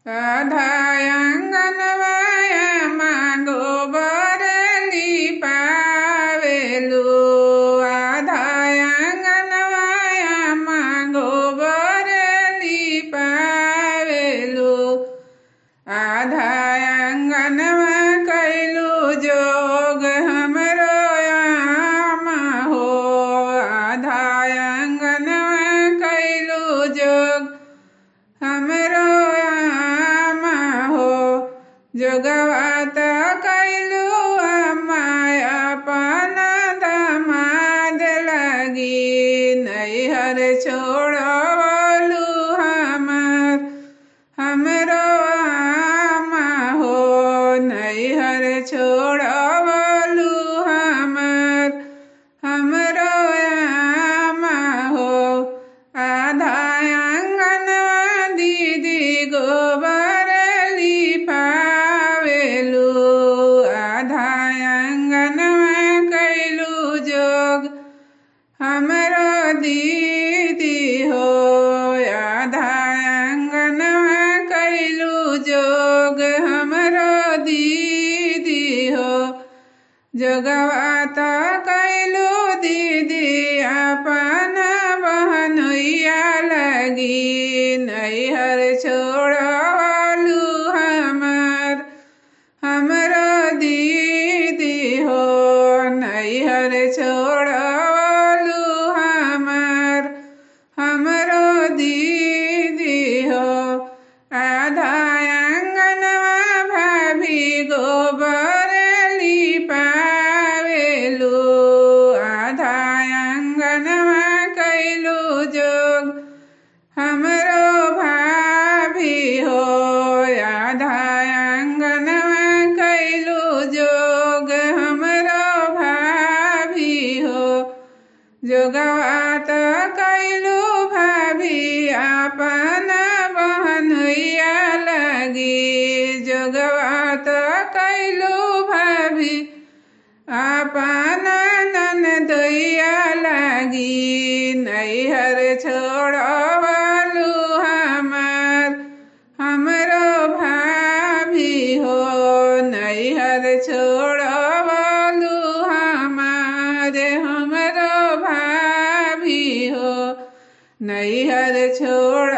आधा आंगनवाया मांगो बरली पावेलू। आधा आंगनवाया मांगो बरली पावेलू। आधा आंगनवा कैलू जोग हमरो आमा हो। आधा आंगनवा कैलू जोग हमरो आमा हो। जोगवा त कैलू अम्मा अपन दामाद लगी। नैहर छोड़लू हमरो आमा हो। नैहर छोड़लू हमरो आमा हो। आधा आंगनवा दीदी गोबर लिपावेलू। आधा आंगनवा कैलू जोग हमरो दीदी हो। आधा आंगनवा कैलू जोग हमरो दीदी हो। जोगवा त कैलू दीदी अपन बहनोइया लगी। नैहर छोड़लू हमरो दीदी हो। नैहर छोड़लू हमरो दीदी हो। आधा आंगनवा भाभी गोबर लिपावेलू। आधा आंगनवा कैलू जोग हमरो भाभी हो। आधा आंगनवा कैलू जोग हमरो भाभी हो। जोगवा त कैलू भाभी अपन बहनोइया लगी। जोगवा त कैलू भाभी अपन ननदोइया लगी। नैहर छोड़लू हमरो भाभी हो। नैहर छोड़लू हमरो भाभी हो। नैहर छोड़